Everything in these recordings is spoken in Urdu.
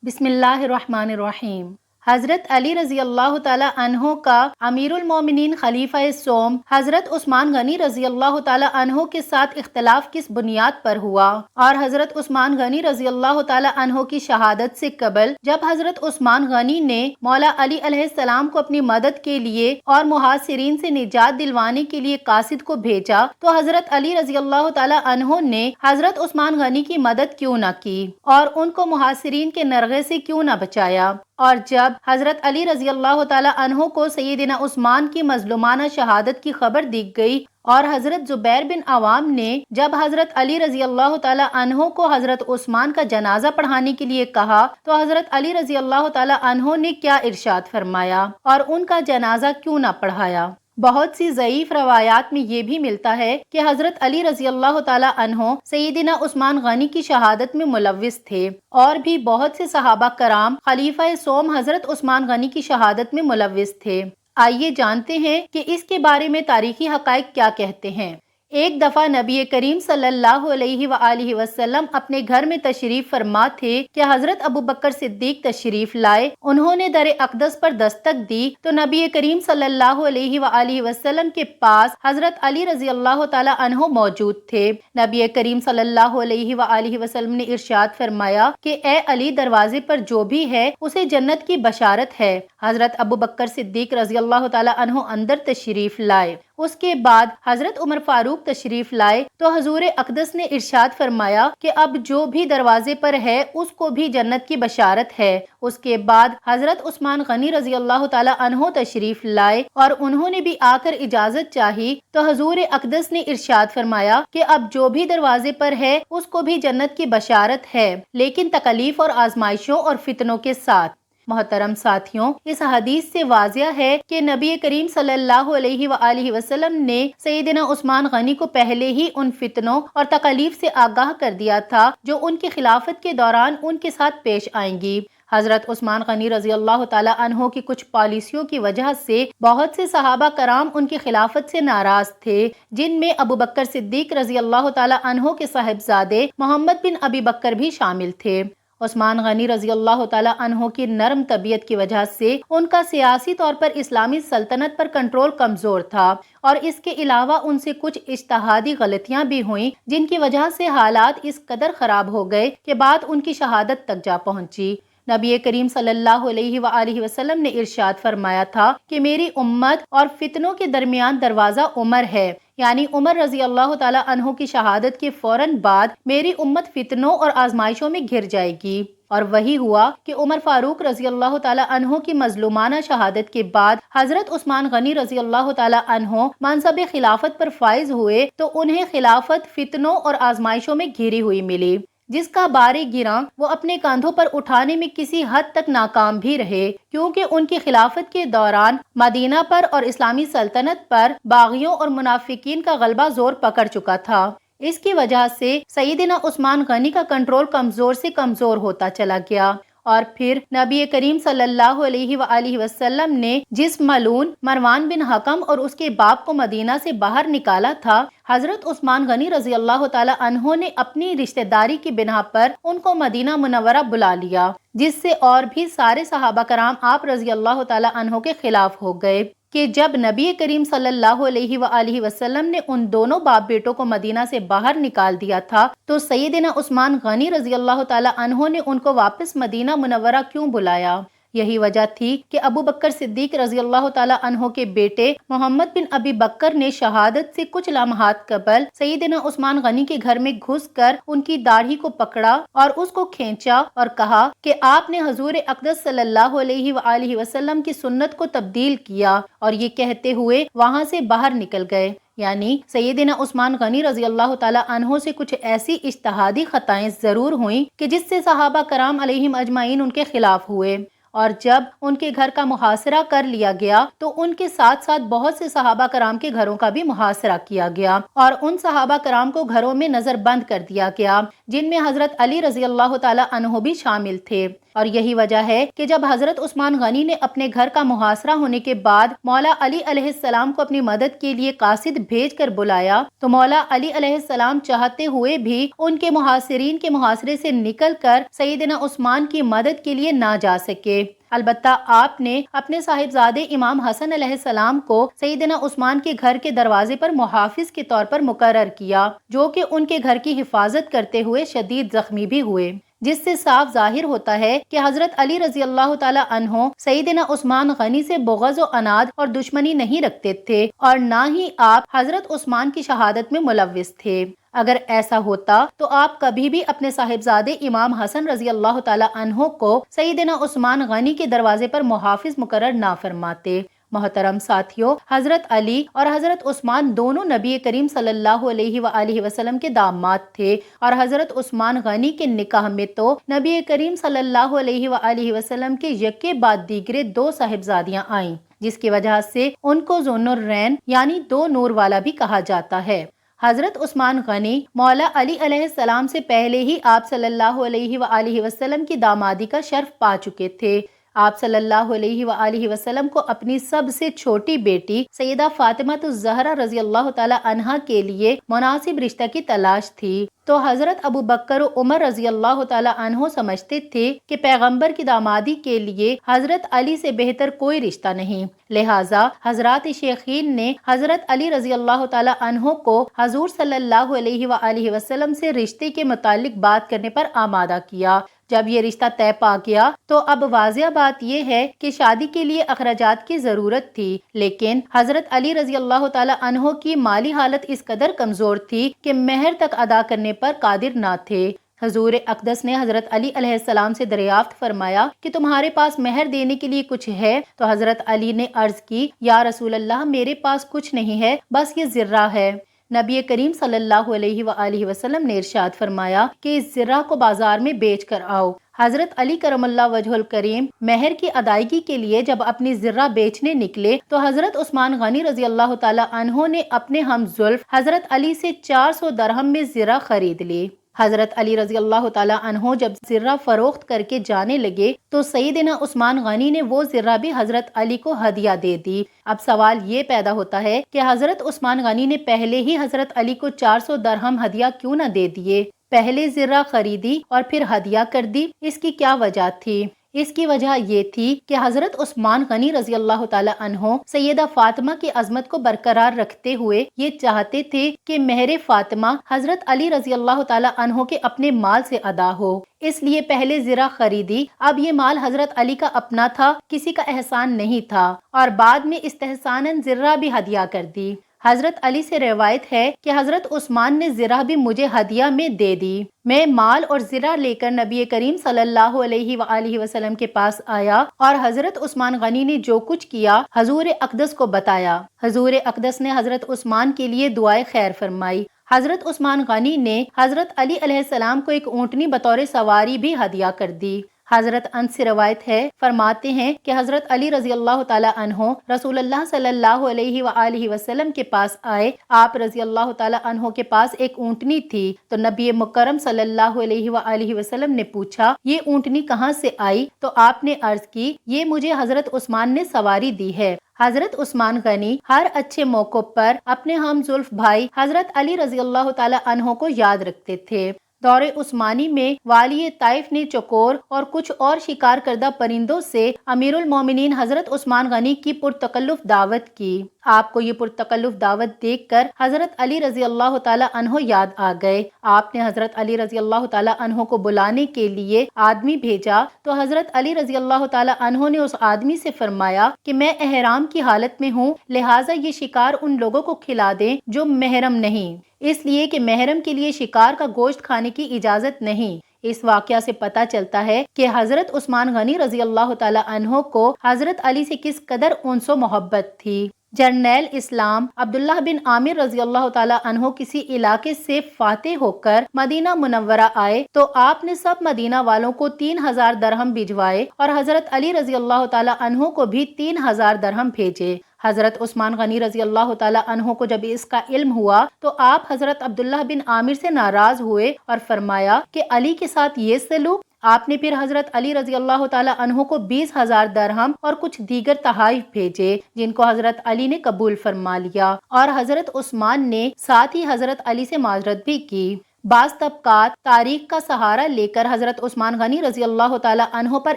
بسم اللہ الرحمن الرحیم۔ حضرت علی رضی اللہ تعالی عنہ کا امیر المومنین خلیفہ سوم حضرت عثمان غنی رضی اللہ تعالی عنہ کے ساتھ اختلاف کس بنیاد پر ہوا؟ اور حضرت عثمان غنی رضی اللہ تعالی عنہ کی شہادت سے قبل جب حضرت عثمان غنی نے مولا علی علیہ السلام کو اپنی مدد کے لیے اور محاصرین سے نجات دلوانے کے لیے قاصد کو بھیجا تو حضرت علی رضی اللہ تعالی عنہ نے حضرت عثمان غنی کی مدد کیوں نہ کی اور ان کو محاصرین کے نرغے سے کیوں نہ بچایا؟ اور جب حضرت علی رضی اللہ تعالی عنہ کو سیدنا عثمان کی مظلومانہ شہادت کی خبر دی گئی اور حضرت زبیر بن عوام نے جب حضرت علی رضی اللہ تعالی عنہ کو حضرت عثمان کا جنازہ پڑھانے کے لیے کہا تو حضرت علی رضی اللہ تعالی عنہ نے کیا ارشاد فرمایا اور ان کا جنازہ کیوں نہ پڑھایا؟ بہت سی ضعیف روایات میں یہ بھی ملتا ہے کہ حضرت علی رضی اللہ تعالی عنہ سیدنا عثمان غنی کی شہادت میں ملوث تھے اور بھی بہت سے صحابہ کرام خلیفہ سوم حضرت عثمان غنی کی شہادت میں ملوث تھے۔ آئیے جانتے ہیں کہ اس کے بارے میں تاریخی حقائق کیا کہتے ہیں۔ ایک دفعہ نبی کریم صلی اللہ علیہ وآلہ وسلم اپنے گھر میں تشریف فرما تھے کہ حضرت ابو بکر صدیق تشریف لائے۔ انہوں نے در اقدس پر دستک دی تو نبی کریم صلی اللہ علیہ وآلہ وسلم کے پاس حضرت علی رضی اللہ تعالی عنہ موجود تھے۔ نبی کریم صلی اللہ علیہ وآلہ وسلم نے ارشاد فرمایا کہ اے علی، دروازے پر جو بھی ہے اسے جنت کی بشارت ہے۔ حضرت ابو بکر صدیق رضی اللہ تعالی عنہ اندر تشریف لائے۔ اس کے بعد حضرت عمر فاروق تشریف لائے تو حضور اقدس نے ارشاد فرمایا کہ اب جو بھی دروازے پر ہے اس کو بھی جنت کی بشارت ہے۔ اس کے بعد حضرت عثمان غنی رضی اللہ تعالی عنہ تشریف لائے اور انہوں نے بھی آ کر اجازت چاہی تو حضور اقدس نے ارشاد فرمایا کہ اب جو بھی دروازے پر ہے اس کو بھی جنت کی بشارت ہے، لیکن تکلیف اور آزمائشوں اور فتنوں کے ساتھ۔ محترم ساتھیوں، اس حدیث سے واضح ہے کہ نبی کریم صلی اللہ علیہ وآلہ وسلم نے سیدنا عثمان غنی کو پہلے ہی ان فتنوں اور تکلیف سے آگاہ کر دیا تھا جو ان کی خلافت کے دوران ان کے ساتھ پیش آئیں گی۔ حضرت عثمان غنی رضی اللہ تعالی عنہ کی کچھ پالیسیوں کی وجہ سے بہت سے صحابہ کرام ان کی خلافت سے ناراض تھے، جن میں ابو بکر صدیق رضی اللہ تعالی عنہ کے صاحبزادے محمد بن ابی بکر بھی شامل تھے۔ عثمان غنی رضی اللہ تعالی عنہ کی نرم طبیعت کی وجہ سے ان کا سیاسی طور پر اسلامی سلطنت پر کنٹرول کمزور تھا اور اس کے علاوہ ان سے کچھ اجتہادی غلطیاں بھی ہوئیں جن کی وجہ سے حالات اس قدر خراب ہو گئے کہ بات ان کی شہادت تک جا پہنچی۔ نبی کریم صلی اللہ علیہ وآلہ وسلم نے ارشاد فرمایا تھا کہ میری امت اور فتنوں کے درمیان دروازہ عمر ہے، یعنی عمر رضی اللہ تعالی عنہ کی شہادت کے فوراً بعد میری امت فتنوں اور آزمائشوں میں گھر جائے گی۔ اور وہی ہوا کہ عمر فاروق رضی اللہ تعالی عنہ کی مظلومانہ شہادت کے بعد حضرت عثمان غنی رضی اللہ تعالی عنہ منصب خلافت پر فائز ہوئے تو انہیں خلافت فتنوں اور آزمائشوں میں گھری ہوئی ملی، جس کا بار گراں وہ اپنے کاندھوں پر اٹھانے میں کسی حد تک ناکام بھی رہے، کیونکہ ان کی خلافت کے دوران مدینہ پر اور اسلامی سلطنت پر باغیوں اور منافقین کا غلبہ زور پکڑ چکا تھا۔ اس کی وجہ سے سیدنا عثمان غنی کا کنٹرول کمزور سے کمزور ہوتا چلا گیا، اور پھر نبی کریم صلی اللہ علیہ وآلہ وسلم نے جس ملعون مروان بن حکم اور اس کے باپ کو مدینہ سے باہر نکالا تھا، حضرت عثمان غنی رضی اللہ تعالی عنہ نے اپنی رشتہ داری کی بنا پر ان کو مدینہ منورہ بلا لیا، جس سے اور بھی سارے صحابہ کرام آپ رضی اللہ تعالی عنہ کے خلاف ہو گئے کہ جب نبی کریم صلی اللہ علیہ وآلہ وسلم نے ان دونوں باپ بیٹوں کو مدینہ سے باہر نکال دیا تھا تو سیدنا عثمان غنی رضی اللہ تعالی عنہ نے ان کو واپس مدینہ منورہ کیوں بلایا؟ یہی وجہ تھی کہ ابو بکر صدیق رضی اللہ تعالی عنہ کے بیٹے محمد بن ابی بکر نے شہادت سے کچھ لمحات قبل سیدنا عثمان غنی کے گھر میں گھس کر ان کی داڑھی کو پکڑا اور اس کو کھینچا اور کہا کہ آپ نے حضور اقدس صلی اللہ علیہ وآلہ وسلم کی سنت کو تبدیل کیا، اور یہ کہتے ہوئے وہاں سے باہر نکل گئے۔ یعنی سیدنا عثمان غنی رضی اللہ تعالی عنہ سے کچھ ایسی اجتہادی خطائیں ضرور ہوئیں کہ جس سے صحابہ کرام علیہم اجمعین ان کے خلاف ہوئے، اور جب ان کے گھر کا محاصرہ کر لیا گیا تو ان کے ساتھ ساتھ بہت سے صحابہ کرام کے گھروں کا بھی محاصرہ کیا گیا اور ان صحابہ کرام کو گھروں میں نظر بند کر دیا گیا، جن میں حضرت علی رضی اللہ تعالی عنہ بھی شامل تھے۔ اور یہی وجہ ہے کہ جب حضرت عثمان غنی نے اپنے گھر کا محاصرہ ہونے کے بعد مولا علی علیہ السلام کو اپنی مدد کے لیے قاصد بھیج کر بلایا تو مولا علی علیہ السلام چاہتے ہوئے بھی ان کے محاصرین کے محاصرے سے نکل کر سیدنا عثمان کی مدد کے لیے نہ جا سکے۔ البتہ آپ نے اپنے صاحبزادے امام حسن علیہ السلام کو سیدنا عثمان کے گھر کے دروازے پر محافظ کے طور پر مقرر کیا، جو کہ ان کے گھر کی حفاظت کرتے ہوئے شدید زخمی بھی ہوئے، جس سے صاف ظاہر ہوتا ہے کہ حضرت علی رضی اللہ تعالی عنہ سیدنا عثمان غنی سے بغض و عناد اور دشمنی نہیں رکھتے تھے اور نہ ہی آپ حضرت عثمان کی شہادت میں ملوث تھے۔ اگر ایسا ہوتا تو آپ کبھی بھی اپنے صاحبزادے امام حسن رضی اللہ تعالی عنہ کو سیدنا عثمان غنی کے دروازے پر محافظ مقرر نہ فرماتے۔ محترم ساتھیوں، حضرت علی اور حضرت عثمان دونوں نبی کریم صلی اللہ علیہ وآلہ وسلم کے داماد تھے اور حضرت عثمان غنی کے نکاح میں تو نبی کریم صلی اللہ علیہ وآلہ وسلم کے یکے بعد دیگرے 2 صاحبزادیاں آئیں، جس کی وجہ سے ان کو ذو النورین یعنی 2 نور والا بھی کہا جاتا ہے۔ حضرت عثمان غنی مولا علی علیہ السلام سے پہلے ہی آپ صلی اللہ علیہ وآلہ وسلم کی دامادی کا شرف پا چکے تھے۔ آپ صلی اللہ علیہ وآلہ وسلم کو اپنی سب سے چھوٹی بیٹی سیدہ فاطمہ الزہرا رضی اللہ تعالی عنہا کے لیے مناسب رشتہ کی تلاش تھی، تو حضرت ابو بکر و عمر رضی اللہ تعالی عنہ سمجھتے تھے کہ پیغمبر کی دامادی کے لیے حضرت علی سے بہتر کوئی رشتہ نہیں، لہٰذا حضرات شیخین نے حضرت علی رضی اللہ تعالی عنہ کو حضور صلی اللہ علیہ وآلہ وسلم سے رشتے کے متعلق بات کرنے پر آمادہ کیا۔ جب یہ رشتہ طے پا گیا تو اب واضح بات یہ ہے کہ شادی کے لیے اخراجات کی ضرورت تھی، لیکن حضرت علی رضی اللہ تعالی عنہ کی مالی حالت اس قدر کمزور تھی کہ مہر تک ادا کرنے پر قادر نہ تھے۔ حضور اقدس نے حضرت علی علیہ السلام سے دریافت فرمایا کہ تمہارے پاس مہر دینے کے لیے کچھ ہے؟ تو حضرت علی نے عرض کی، یا رسول اللہ، میرے پاس کچھ نہیں ہے، بس یہ زرہ ہے۔ نبی کریم صلی اللہ علیہ وآلہ وسلم نے ارشاد فرمایا کہ اس زرہ کو بازار میں بیچ کر آؤ۔ حضرت علی کرم اللہ وجہ الکریم مہر کی ادائیگی کے لیے جب اپنی زرہ بیچنے نکلے تو حضرت عثمان غنی رضی اللہ تعالی عنہ نے اپنے ہم زلف حضرت علی سے 400 درہم میں زرہ خرید لی۔ حضرت علی رضی اللہ تعالی عنہ جب زرہ فروخت کر کے جانے لگے تو سیدنا عثمان غنی نے وہ زرہ بھی حضرت علی کو ہدیہ دے دی۔ اب سوال یہ پیدا ہوتا ہے کہ حضرت عثمان غنی نے پہلے ہی حضرت علی کو 400 درہم ہدیہ کیوں نہ دے دیے؟ پہلے زرہ خریدی اور پھر ہدیہ کر دی، اس کی کیا وجہ تھی؟ اس کی وجہ یہ تھی کہ حضرت عثمان غنی رضی اللہ تعالی عنہ سیدہ فاطمہ کی عظمت کو برقرار رکھتے ہوئے یہ چاہتے تھے کہ مہر فاطمہ حضرت علی رضی اللہ تعالی عنہ کے اپنے مال سے ادا ہو، اس لیے پہلے زرہ خریدی۔ اب یہ مال حضرت علی کا اپنا تھا، کسی کا احسان نہیں تھا، اور بعد میں استحساناً زرہ بھی ہدیہ کر دی۔ حضرت علی سے روایت ہے کہ حضرت عثمان نے زرہ بھی مجھے ہدیہ میں دے دی۔ میں مال اور زرہ لے کر نبی کریم صلی اللہ علیہ وآلہ وسلم کے پاس آیا اور حضرت عثمان غنی نے جو کچھ کیا حضور اقدس کو بتایا۔ حضور اقدس نے حضرت عثمان کے لیے دعائے خیر فرمائی۔ حضرت عثمان غنی نے حضرت علی علیہ السلام کو ایک اونٹنی بطور سواری بھی ہدیہ کر دی۔ حضرت انس سے روایت ہے، فرماتے ہیں کہ حضرت علی رضی اللہ تعالی عنہ رسول اللہ صلی اللہ علیہ وآلہ وسلم کے پاس آئے۔ آپ رضی اللہ تعالی عنہ کے پاس ایک اونٹنی تھی تو نبی مکرم صلی اللہ علیہ وآلہ وسلم نے پوچھا، یہ اونٹنی کہاں سے آئی؟ تو آپ نے عرض کی، یہ مجھے حضرت عثمان نے سواری دی ہے۔ حضرت عثمان غنی ہر اچھے موقع پر اپنے ہم زلف بھائی حضرت علی رضی اللہ تعالی عنہ کو یاد رکھتے تھے۔ دور عثمانی میں والی طائف نے چکور اور کچھ اور شکار کردہ پرندوں سے امیر المومنین حضرت عثمان غنی کی پرتکلف دعوت کی۔ آپ کو یہ پرتکلف دعوت دیکھ کر حضرت علی رضی اللہ تعالی عنہ یاد آ گئے۔ آپ نے حضرت علی رضی اللہ تعالی عنہ کو بلانے کے لیے آدمی بھیجا تو حضرت علی رضی اللہ تعالی عنہ نے اس آدمی سے فرمایا کہ میں احرام کی حالت میں ہوں، لہٰذا یہ شکار ان لوگوں کو کھلا دیں جو محرم نہیں، اس لیے کہ محرم کے لیے شکار کا گوشت کھانے کی اجازت نہیں۔ اس واقعہ سے پتہ چلتا ہے کہ حضرت عثمان غنی رضی اللہ تعالی عنہ کو حضرت علی سے کس قدر انس و محبت تھی۔ جرنیل اسلام عبداللہ بن عامر رضی اللہ تعالی عنہ کسی علاقے سے فاتح ہو کر مدینہ منورہ آئے تو آپ نے سب مدینہ والوں کو 3000 درہم بھجوائے اور حضرت علی رضی اللہ تعالی عنہ کو بھی 3000 درہم بھیجے۔ حضرت عثمان غنی رضی اللہ تعالیٰ عنہ کو جب اس کا علم ہوا تو آپ حضرت عبداللہ بن عامر سے ناراض ہوئے اور فرمایا کہ علی کے ساتھ یہ سلوک۔ آپ نے پھر حضرت علی رضی اللہ تعالیٰ عنہ کو 20,000 درہم اور کچھ دیگر تحائف بھیجے، جن کو حضرت علی نے قبول فرما لیا، اور حضرت عثمان نے ساتھ ہی حضرت علی سے معذرت بھی کی۔ بعض طبقات تاریخ کا سہارا لے کر حضرت عثمان غنی رضی اللہ تعالیٰ عنہ پر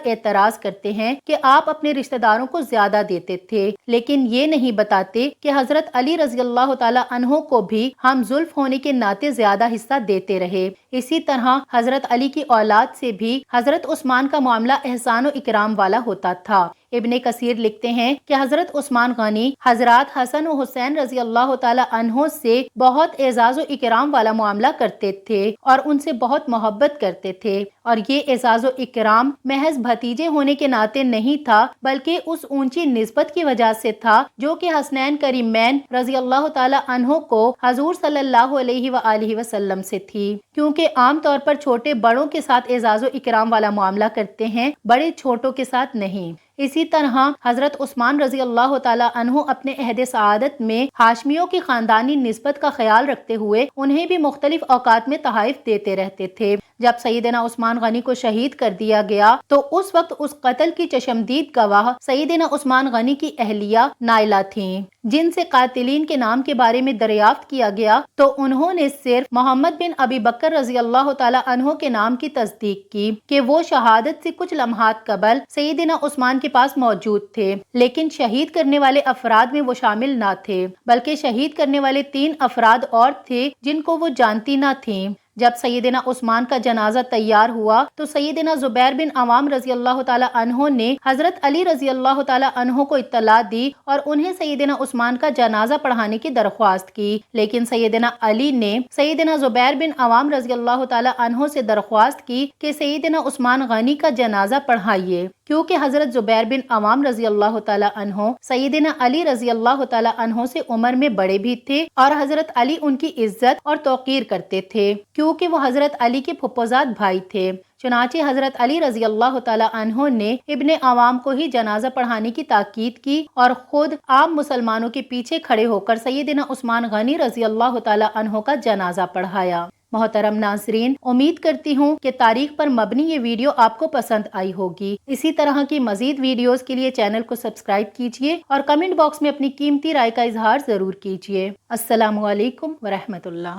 اعتراض کرتے ہیں کہ آپ اپنے رشتہ داروں کو زیادہ دیتے تھے، لیکن یہ نہیں بتاتے کہ حضرت علی رضی اللہ تعالیٰ عنہ کو بھی ہم زلف ہونے کے ناطے زیادہ حصہ دیتے رہے۔ اسی طرح حضرت علی کی اولاد سے بھی حضرت عثمان کا معاملہ احسان و اکرام والا ہوتا تھا۔ ابن کثیر لکھتے ہیں کہ حضرت عثمان غنی حضرات حسن و حسین رضی اللہ تعالیٰ عنہ سے بہت اعزاز و اکرام والا معاملہ کرتے تھے اور ان سے بہت محبت کرتے تھے، اور یہ اعزاز و اکرام محض بھتیجے ہونے کے ناطے نہیں تھا، بلکہ اس اونچی نسبت کی وجہ سے تھا جو کہ حسنین کریمین رضی اللہ تعالیٰ عنہ کو حضور صلی اللہ علیہ وآلہ وسلم سے تھی، کیونکہ عام طور پر چھوٹے بڑوں کے ساتھ اعزاز و اکرام والا معاملہ کرتے ہیں، بڑے چھوٹوں کے ساتھ نہیں۔ اسی طرح حضرت عثمان رضی اللہ تعالیٰ عنہ اپنے عہد سعادت میں ہاشمیوں کی خاندانی نسبت کا خیال رکھتے ہوئے انہیں بھی مختلف اوقات میں تحائف دیتے رہتے تھے۔ جب سیدنا عثمان غنی کو شہید کر دیا گیا تو اس وقت اس قتل کی چشمدید گواہ سیدنا عثمان غنی کی اہلیہ نائلہ تھیں، جن سے قاتلین کے نام کے بارے میں دریافت کیا گیا تو انہوں نے صرف محمد بن ابی بکر رضی اللہ تعالیٰ عنہ کے نام کی تصدیق کی کہ وہ شہادت سے کچھ لمحات قبل سیدنا عثمان کے پاس موجود تھے، لیکن شہید کرنے والے افراد میں وہ شامل نہ تھے، بلکہ شہید کرنے والے 3 افراد اور تھے جن کو وہ جانتی نہ تھیں۔ جب سیدنا عثمان کا جنازہ تیار ہوا تو سیدنا زبیر بن عوام رضی اللہ تعالیٰ عنہ نے حضرت علی رضی اللہ تعالیٰ عنہ کو اطلاع دی اور انہیں سیدنا عثمان کا جنازہ پڑھانے کی درخواست کی، لیکن سیدنا علی نے سیدنا زبیر بن عوام رضی اللہ تعالیٰ عنہ سے درخواست کی کہ سیدنا عثمان غنی کا جنازہ پڑھائیے، کیونکہ حضرت زبیر بن عوام رضی اللہ تعالیٰ عنہ سیدنا علی رضی اللہ تعالیٰ عنہ سے عمر میں بڑے بھی تھے اور حضرت علی ان کی عزت اور توقیر کرتے تھے، کیونکہ وہ حضرت علی کے پھپھوزاد بھائی تھے۔ چنانچہ حضرت علی رضی اللہ تعالیٰ عنہ نے ابن عوام کو ہی جنازہ پڑھانے کی تاکید کی اور خود عام مسلمانوں کے پیچھے کھڑے ہو کر سیدنا عثمان غنی رضی اللہ تعالیٰ عنہ کا جنازہ پڑھایا۔ محترم ناظرین، امید کرتی ہوں کہ تاریخ پر مبنی یہ ویڈیو آپ کو پسند آئی ہوگی۔ اسی طرح کی مزید ویڈیوز کے لیے چینل کو سبسکرائب کیجیے اور کمنٹ باکس میں اپنی قیمتی رائے کا اظہار ضرور کیجیے۔ السلام علیکم ورحمۃ اللہ۔